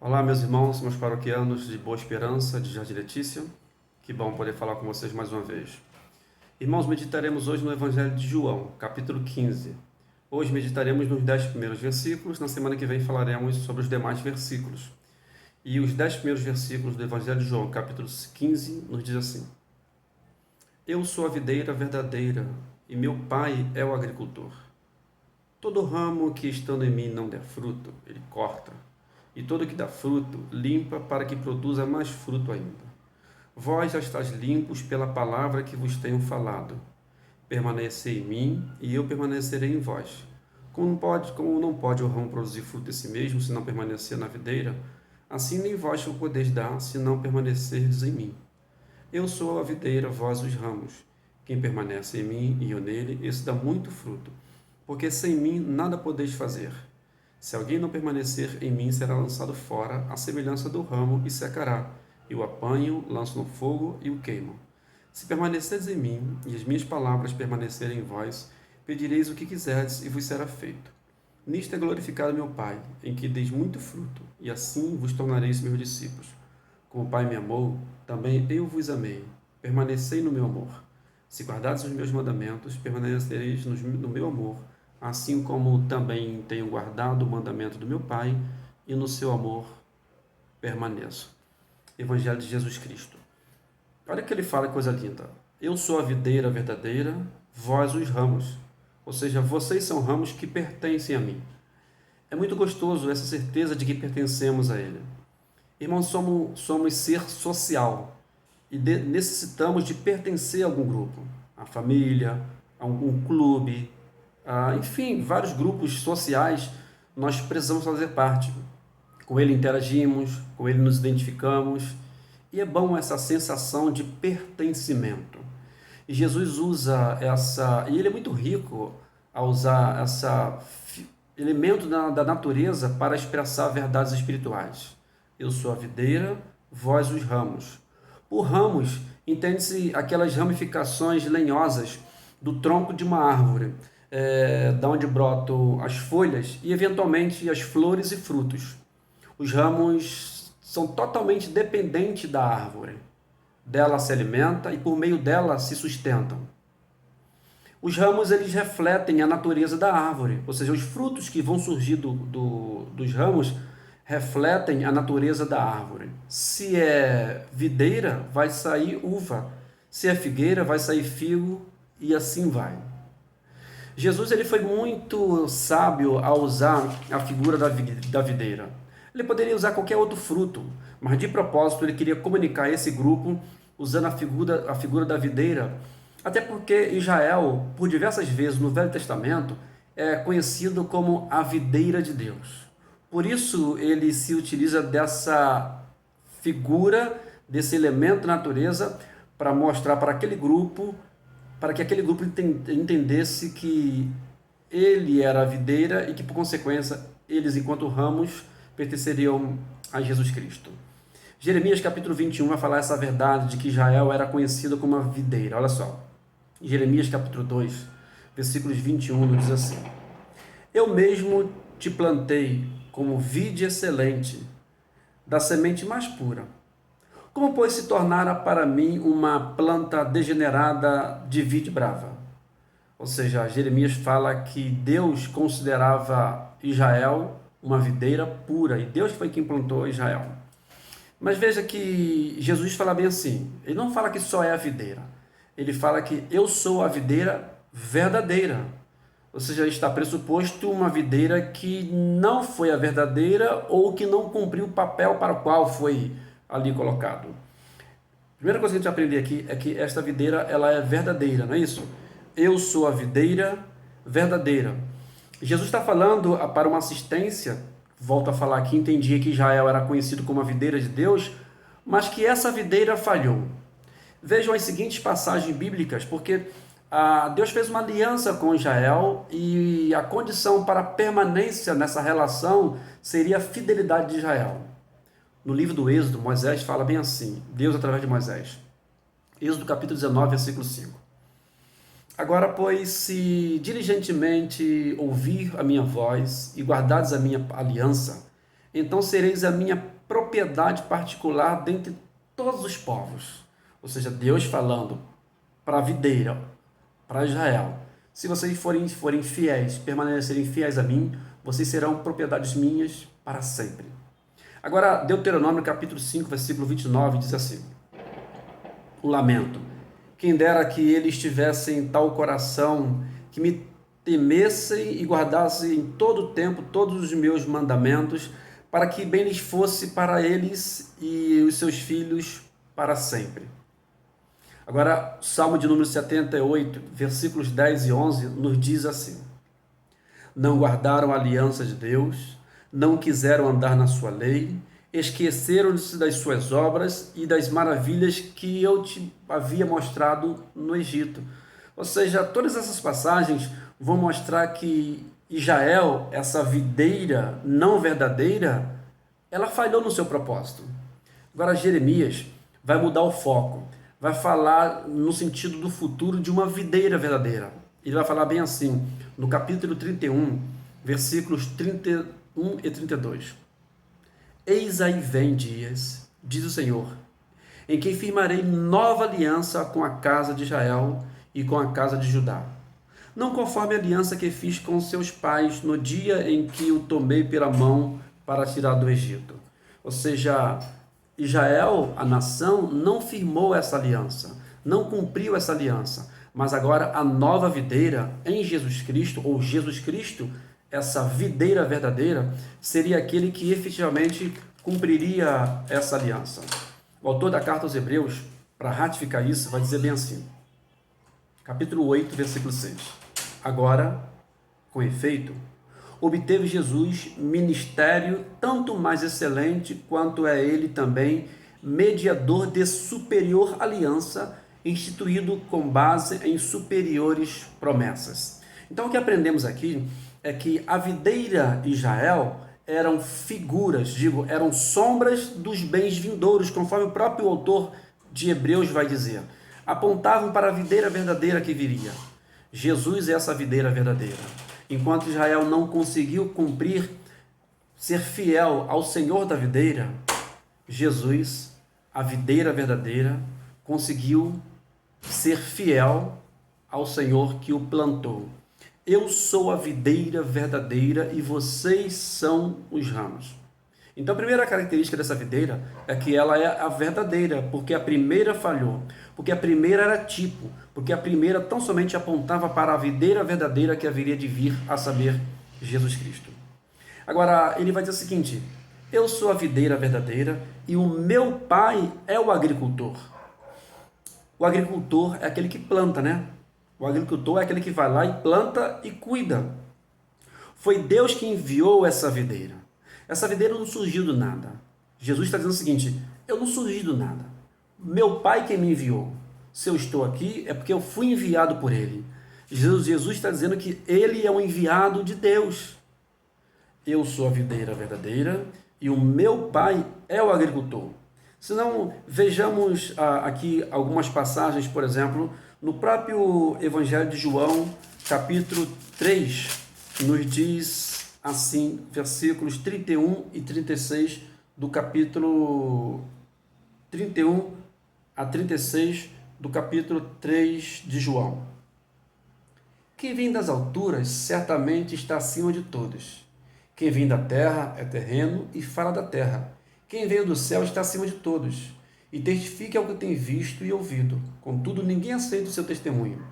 Olá, meus irmãos, meus paroquianos de Boa Esperança, de Jardim Letícia. Que bom poder falar com vocês mais uma vez. Irmãos, meditaremos hoje no Evangelho de João, capítulo 15. Hoje meditaremos nos 10 primeiros versículos, na semana que vem falaremos sobre os demais versículos. E os 10 primeiros versículos do Evangelho de João, capítulo 15, nos diz assim: Eu sou a videira verdadeira, e meu Pai é o agricultor. Todo ramo que estando em mim não der fruto, ele corta, e todo que dá fruto, limpa para que produza mais fruto ainda. Vós já estáis limpos pela palavra que vos tenho falado. Permanecei em mim, e eu permanecerei em vós. Como não pode o ramo produzir fruto de si mesmo, se não permanecer na videira, assim nem vós o podeis dar, se não permanecerdes em mim. Eu sou a videira, vós os ramos. Quem permanece em mim e eu nele, esse dá muito fruto, porque sem mim nada podeis fazer. Se alguém não permanecer em mim, será lançado fora, à semelhança do ramo, e secará. Eu o apanho, lanço no fogo e o queimo. Se permanecerdes em mim, e as minhas palavras permanecerem em vós, pedireis o que quiserdes, e vos será feito. Nisto é glorificado meu Pai, em que deis muito fruto, e assim vos tornareis meus discípulos. Como o Pai me amou, também eu vos amei. Permanecei no meu amor. Se guardardes os meus mandamentos, permanecereis no meu amor, assim como também tenho guardado o mandamento do meu Pai, e no seu amor permaneço. Evangelho de Jesus Cristo. Olha que ele fala, coisa linda. Eu sou a videira verdadeira, vós os ramos. Ou seja, vocês são ramos que pertencem a mim. É muito gostoso essa certeza de que pertencemos a Ele. Irmãos, somos ser social e necessitamos de pertencer a algum grupo, a família, a um clube, enfim, vários grupos sociais nós precisamos fazer parte. Com ele interagimos, com ele nos identificamos, e é bom essa sensação de pertencimento. E Jesus usa e ele é muito rico a usar elemento da natureza para expressar verdades espirituais. Eu sou a videira, vós os ramos. Por ramos, entende-se aquelas ramificações lenhosas do tronco de uma árvore, da onde brotam as folhas e, eventualmente, as flores e frutos. Os ramos são totalmente dependentes da árvore. Dela se alimenta e, por meio dela, se sustentam. Os ramos eles refletem a natureza da árvore, ou seja, os frutos que vão surgir dos ramos refletem a natureza da árvore. Se é videira, vai sair uva. Se é figueira, vai sair figo e assim vai. Jesus ele foi muito sábio ao usar a figura da videira. Ele poderia usar qualquer outro fruto, mas de propósito ele queria comunicar esse grupo usando a figura da videira, até porque Israel, por diversas vezes no Velho Testamento, é conhecido como a videira de Deus. Por isso ele se utiliza dessa figura, desse elemento da natureza, para mostrar para aquele grupo, para que aquele grupo entendesse que ele era a videira e que, por consequência, eles, enquanto ramos, pertenceriam a Jesus Cristo. Jeremias capítulo 21 vai falar essa verdade de que Israel era conhecido como a videira. Olha só, Jeremias capítulo 2, versículos 21, nos diz assim: Eu mesmo te plantei como vide excelente, da semente mais pura. Como, pois, se tornara para mim uma planta degenerada de vide brava? Ou seja, Jeremias fala que Deus considerava Israel uma videira pura, e Deus foi quem plantou Israel. Mas veja que Jesus fala bem assim, ele não fala que só é a videira, ele fala que eu sou a videira verdadeira. Ou seja, está pressuposto uma videira que não foi a verdadeira ou que não cumpriu o papel para o qual foi ali colocado. A primeira coisa que a gente aprender aqui é que esta videira ela é verdadeira, não é isso? Eu sou a videira verdadeira. Jesus está falando para uma assistência, volto a falar aqui, entendia que Israel era conhecido como a videira de Deus, mas que essa videira falhou. Vejam as seguintes passagens bíblicas, porque Deus fez uma aliança com Israel e a condição para a permanência nessa relação seria a fidelidade de Israel. No livro do Êxodo, Moisés fala bem assim, Deus através de Moisés. Êxodo capítulo 19, versículo 5. Agora, pois, se diligentemente ouvir a minha voz e guardares a minha aliança, então sereis a minha propriedade particular dentre todos os povos. Ou seja, Deus falando para a videira, para Israel: se vocês forem fiéis, permanecerem fiéis a mim, vocês serão propriedades minhas para sempre. Agora, Deuteronômio capítulo 5, versículo 29 diz assim: o lamento. Quem dera que eles tivessem tal coração, que me temessem e guardassem em todo o tempo todos os meus mandamentos, para que bem lhes fosse para eles e os seus filhos para sempre. Agora, o Salmo de número 78, versículos 10 e 11, nos diz assim: não guardaram a aliança de Deus, não quiseram andar na sua lei, esqueceram-se das suas obras e das maravilhas que eu te havia mostrado no Egito. Ou seja, todas essas passagens vão mostrar que Israel, essa videira não verdadeira, ela falhou no seu propósito. Agora, Jeremias vai mudar o foco, vai falar no sentido do futuro de uma videira verdadeira. Ele vai falar bem assim, no capítulo 31, versículos 31 e 32. Eis aí vem dias, diz o Senhor, em que firmarei nova aliança com a casa de Israel e com a casa de Judá. Não conforme a aliança que fiz com seus pais no dia em que o tomei pela mão para tirar do Egito. Ou seja, Israel, a nação, não firmou essa aliança, não cumpriu essa aliança. Mas agora a nova videira em Jesus Cristo, ou Jesus Cristo, essa videira verdadeira, seria aquele que efetivamente cumpriria essa aliança. O autor da carta aos Hebreus, para ratificar isso, vai dizer bem assim, capítulo 8, versículo 6. Agora, com efeito, obteve Jesus ministério tanto mais excelente quanto é ele também mediador de superior aliança, instituído com base em superiores promessas. Então o que aprendemos aqui é que a videira e Israel eram figuras, eram sombras dos bens vindouros, conforme o próprio autor de Hebreus vai dizer. Apontavam para a videira verdadeira que viria. Jesus é essa videira verdadeira. Enquanto Israel não conseguiu cumprir, ser fiel ao Senhor da videira, Jesus, a videira verdadeira, conseguiu ser fiel ao Senhor que o plantou. Eu sou a videira verdadeira e vocês são os ramos. Então a primeira característica dessa videira é que ela é a verdadeira, porque a primeira falhou, porque a primeira era tipo, porque a primeira tão somente apontava para a videira verdadeira que haveria de vir, a saber, Jesus Cristo. Agora ele vai dizer o seguinte: eu sou a videira verdadeira e o meu pai é o agricultor. O agricultor é aquele que planta, né? O agricultor é aquele que vai lá e planta e cuida. Foi Deus que enviou essa videira. Essa videira não surgiu do nada. Jesus está dizendo o seguinte: eu não surgi do nada. Meu pai que me enviou. Se eu estou aqui é porque eu fui enviado por ele. Jesus está dizendo que ele é o enviado de Deus. Eu sou a videira verdadeira e o meu pai é o agricultor. Se não, vejamos aqui algumas passagens, por exemplo, no próprio Evangelho de João, capítulo 3, nos diz assim, versículos 31 e 36 do capítulo 31 a 36 do capítulo 3 de João. Quem vem das alturas certamente está acima de todos. Quem vem da terra é terreno e fala da terra. Quem veio do céu está acima de todos, e testifica ao que tem visto e ouvido. Contudo, ninguém aceita o seu testemunho.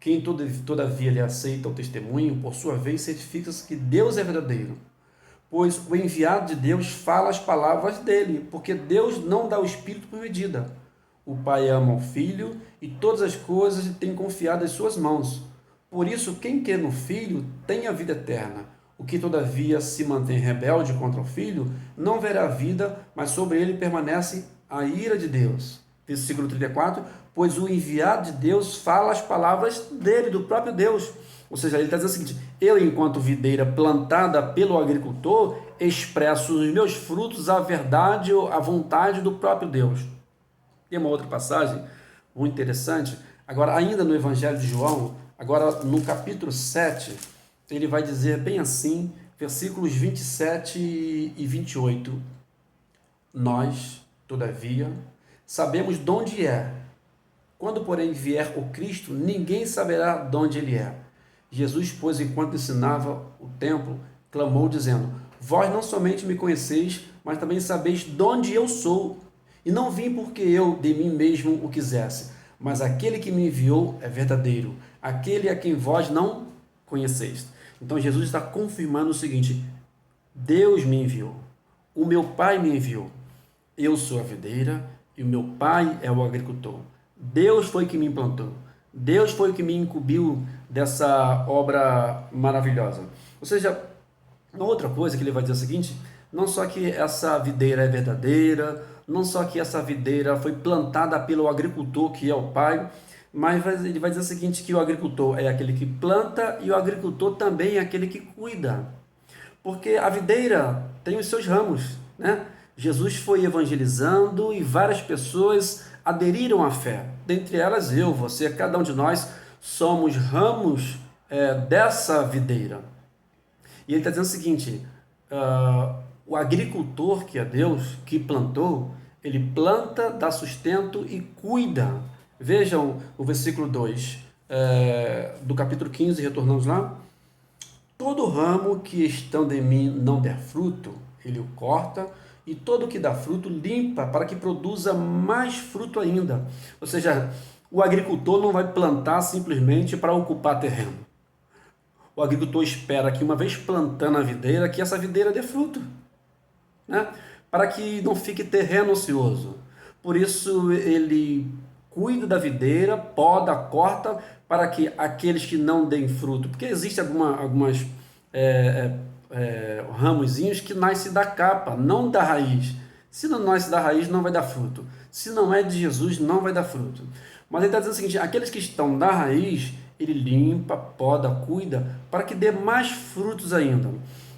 Quem todavia lhe aceita o testemunho, por sua vez, certifica-se que Deus é verdadeiro. Pois o enviado de Deus fala as palavras dele, porque Deus não dá o Espírito por medida. O Pai ama o Filho, e todas as coisas lhe tem confiado em suas mãos. Por isso, quem crê no Filho tem a vida eterna. O que todavia se mantém rebelde contra o Filho, não verá a vida, mas sobre ele permanece a ira de Deus. Versículo 34, pois o enviado de Deus fala as palavras dele, do próprio Deus. Ou seja, ele está dizendo o seguinte: eu, enquanto videira plantada pelo agricultor, expresso nos meus frutos a verdade ou a vontade do próprio Deus. Tem uma outra passagem muito interessante, agora ainda no Evangelho de João, agora no capítulo 7, ele vai dizer bem assim, versículos 27 e 28. Nós, todavia, sabemos de onde é. Quando, porém, vier o Cristo, ninguém saberá de onde ele é. Jesus, pois, enquanto ensinava o templo, clamou, dizendo: Vós não somente me conheceis, mas também sabeis de onde eu sou. E não vim porque eu de mim mesmo o quisesse, mas aquele que me enviou é verdadeiro, aquele a quem vós não conheceis. Então Jesus está confirmando o seguinte: Deus me enviou, o meu Pai me enviou. Eu sou a videira e o meu Pai é o agricultor. Deus foi que me implantou. Deus foi que me incumbiu dessa obra maravilhosa. Ou seja, uma outra coisa que ele vai dizer é o seguinte: não só que essa videira é verdadeira, não só que essa videira foi plantada pelo agricultor, que é o Pai, mas ele vai dizer o seguinte, que o agricultor é aquele que planta e o agricultor também é aquele que cuida. Porque a videira tem os seus ramos, né? Jesus foi evangelizando e várias pessoas aderiram à fé. Dentre elas eu, você, cada um de nós somos ramos dessa videira. E ele está dizendo o seguinte: o agricultor, que é Deus, que plantou, ele planta, dá sustento e cuida. Vejam o versículo 2 do capítulo 15, retornamos lá. Todo ramo que estando em mim não der fruto, ele o corta, e todo que dá fruto limpa, para que produza mais fruto ainda. Ou seja, o agricultor não vai plantar simplesmente para ocupar terreno. O agricultor espera que, uma vez plantando a videira, que essa videira dê fruto, né? Para que não fique terreno ocioso. Por isso ele cuida da videira, poda, corta, para que aqueles que não deem fruto, porque existe algumas ramozinhos que nascem da capa, não da raiz. Se não nasce da raiz, não vai dar fruto. Se não é de Jesus, não vai dar fruto. Mas ele está dizendo o seguinte: aqueles que estão da raiz, ele limpa, poda, cuida, para que dê mais frutos ainda.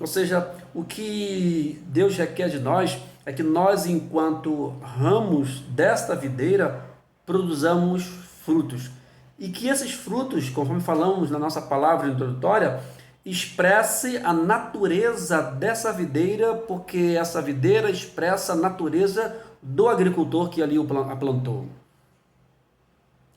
Ou seja, o que Deus requer de nós é que nós, enquanto ramos desta videira, produzamos frutos. E que esses frutos, conforme falamos na nossa palavra introdutória, expresse a natureza dessa videira, porque essa videira expressa a natureza do agricultor que ali a plantou.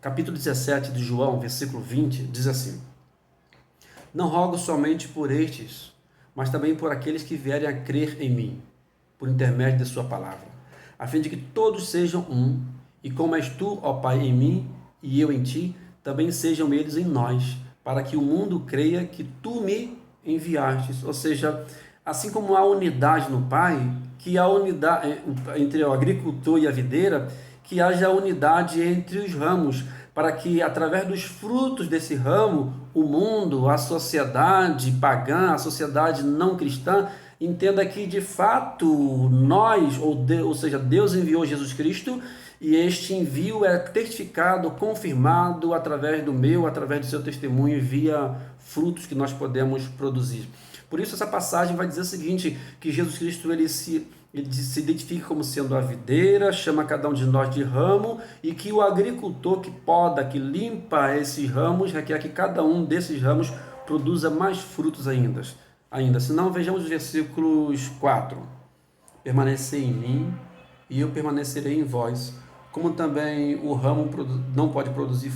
Capítulo 17 de João, versículo 20, diz assim: Não rogo somente por estes, mas também por aqueles que vierem a crer em mim, por intermédio de sua palavra, a fim de que todos sejam um, e como és tu, ó Pai, em mim, e eu em ti, também sejam eles em nós, para que o mundo creia que tu me enviastes. Ou seja, assim como há unidade no Pai, que há unidade entre o agricultor e a videira, que haja unidade entre os ramos, para que através dos frutos desse ramo, o mundo, a sociedade pagã, a sociedade não cristã, entenda que de fato nós, ou seja, Deus enviou Jesus Cristo, e este envio é testificado, confirmado através através do seu testemunho, via frutos que nós podemos produzir. Por isso essa passagem vai dizer o seguinte, que Jesus Cristo ele se identifica como sendo a videira, chama cada um de nós de ramo, e que o agricultor que poda, que limpa esses ramos, requer que cada um desses ramos produza mais frutos ainda. Se não, vejamos os versículos 4. Permanecei em mim, e eu permanecerei em vós. Como também o ramo não pode produzir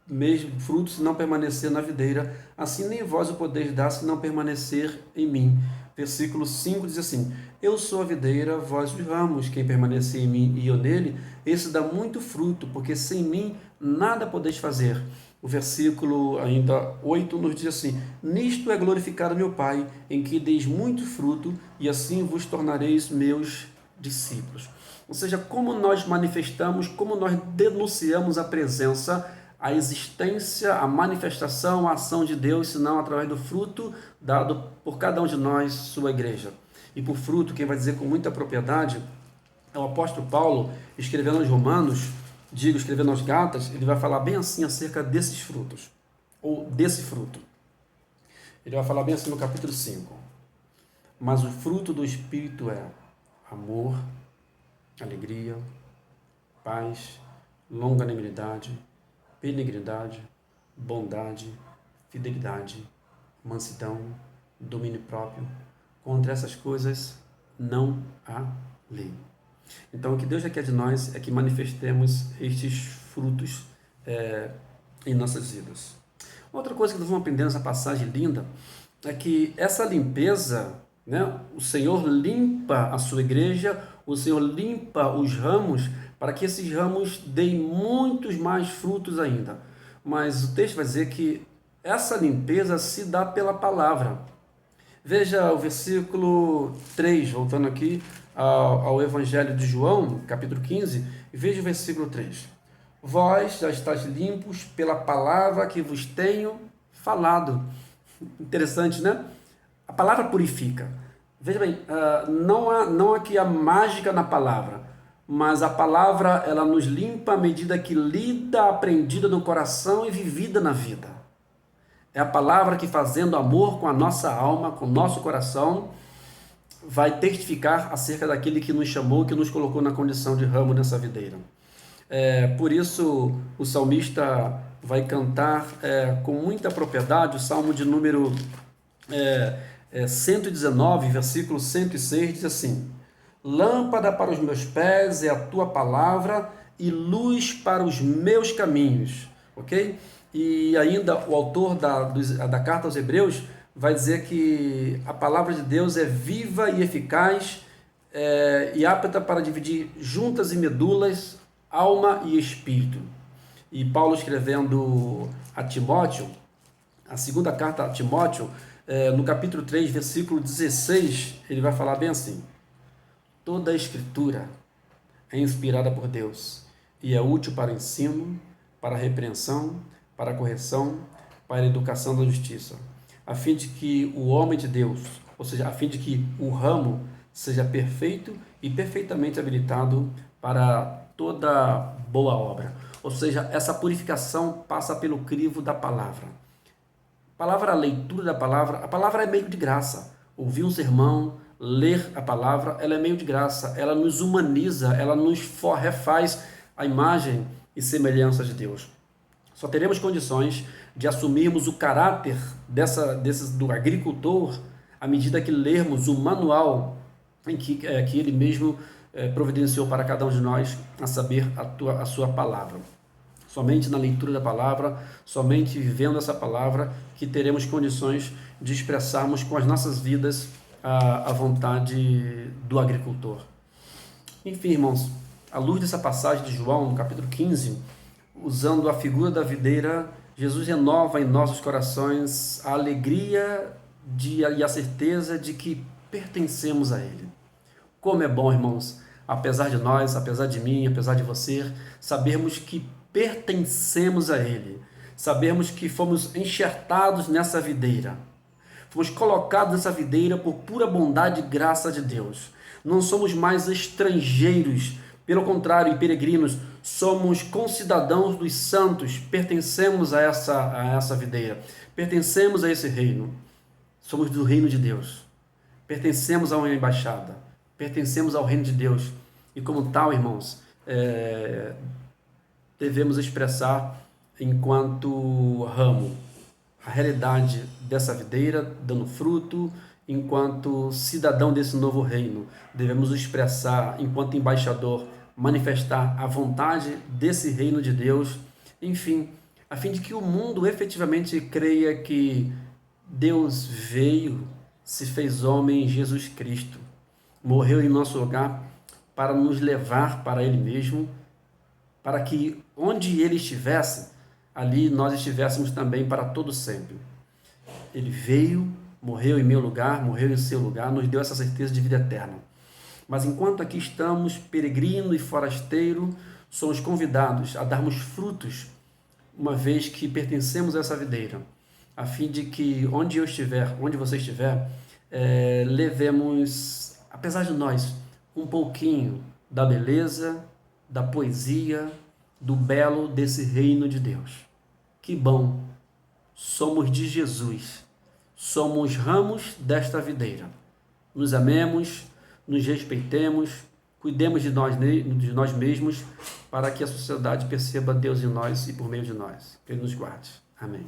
mesmo frutos se não permanecer na videira, assim nem vós o podeis dar se não permanecer em mim. Versículo 5 diz assim: Eu sou a videira, vós os ramos, quem permanecer em mim e eu nele, esse dá muito fruto, porque sem mim nada podeis fazer. O versículo ainda 8 nos diz assim: Nisto é glorificado meu Pai, em que deis muito fruto, e assim vos tornareis meus discípulos. Ou seja, como nós manifestamos, como nós denunciamos a presença, a existência, a manifestação, a ação de Deus, senão através do fruto dado por cada um de nós, sua igreja. E por fruto, quem vai dizer com muita propriedade é o apóstolo Paulo, escrevendo aos Romanos, escrevendo aos Gálatas, ele vai falar bem assim acerca desses frutos, ou desse fruto. Ele vai falar bem assim no capítulo 5. Mas o fruto do Espírito é amor, alegria, paz, longanimidade, benignidade, bondade, fidelidade, mansidão, domínio próprio. Contra essas coisas não há lei. Então, o que Deus já quer de nós é que manifestemos estes frutos em nossas vidas. Outra coisa que nós vamos aprender nessa passagem linda é que essa limpeza, né, o Senhor limpa a sua igreja, o Senhor limpa os ramos para que esses ramos deem muitos mais frutos ainda. Mas o texto vai dizer que essa limpeza se dá pela palavra. Veja o versículo 3, voltando aqui ao Evangelho de João, capítulo 15, e veja o versículo 3. Vós já estáis limpos pela palavra que vos tenho falado. Interessante, né? A palavra purifica. Veja bem, não há aqui a mágica na palavra, mas a palavra ela nos limpa à medida que lida, aprendida no coração e vivida na vida. É a palavra que, fazendo amor com a nossa alma, com o nosso coração, vai testificar acerca daquele que nos chamou, que nos colocou na condição de ramo nessa videira. Por isso, o salmista vai cantar com muita propriedade o Salmo de número 119, versículo 106, diz assim: Lâmpada para os meus pés é a tua palavra e luz para os meus caminhos. Ok? E ainda o autor da carta aos Hebreus vai dizer que a palavra de Deus é viva e eficaz e apta para dividir juntas e medulas, alma e espírito. E Paulo, escrevendo a Timóteo, a segunda carta a Timóteo, no capítulo 3, versículo 16, ele vai falar bem assim: Toda a escritura é inspirada por Deus e é útil para o ensino, para a repreensão, para a correção, para a educação da justiça, a fim de que o homem de Deus, ou seja, a fim de que o ramo seja perfeito e perfeitamente habilitado para toda boa obra. Ou seja, essa purificação passa pelo crivo da palavra. A leitura da palavra, a palavra é meio de graça. Ouvir um sermão, ler a palavra, ela é meio de graça. Ela nos humaniza, ela nos refaz a imagem e semelhança de Deus. Só teremos condições de assumirmos o caráter do agricultor à medida que lermos o manual que ele mesmo providenciou para cada um de nós, a saber, a sua palavra. Somente na leitura da palavra, somente vivendo essa palavra, que teremos condições de expressarmos com as nossas vidas a vontade do agricultor. Enfim, irmãos, à luz dessa passagem de João, no capítulo 15, usando a figura da videira, Jesus renova em nossos corações a alegria e a certeza de que pertencemos a Ele. Como é bom, irmãos, apesar de nós, apesar de mim, apesar de você, sabermos que pertencemos a Ele, sabermos que fomos enxertados nessa videira, fomos colocados nessa videira por pura bondade e graça de Deus. Não somos mais estrangeiros, pelo contrário, e peregrinos, somos concidadãos dos santos, pertencemos a essa videira, pertencemos a esse reino, somos do reino de Deus, pertencemos a uma embaixada, pertencemos ao reino de Deus, e como tal, irmãos, devemos expressar enquanto ramo a realidade dessa videira dando fruto. Enquanto cidadão desse novo reino, devemos expressar, enquanto embaixador, manifestar a vontade desse reino de Deus, enfim, a fim de que o mundo efetivamente creia que Deus veio, se fez homem em Jesus Cristo, morreu em nosso lugar para nos levar para Ele mesmo, para que onde Ele estivesse, ali nós estivéssemos também para todo sempre. Ele veio, morreu em meu lugar, morreu em seu lugar, nos deu essa certeza de vida eterna. Mas enquanto aqui estamos, peregrino e forasteiro, somos convidados a darmos frutos, uma vez que pertencemos a essa videira, a fim de que onde eu estiver, onde você estiver, levemos, apesar de nós, um pouquinho da beleza, da poesia, do belo desse reino de Deus. Que bom! Somos de Jesus. Somos ramos desta videira. Nos amemos, nos respeitemos, cuidemos de nós mesmos, para que a sociedade perceba Deus em nós e por meio de nós. Que Ele nos guarde. Amém.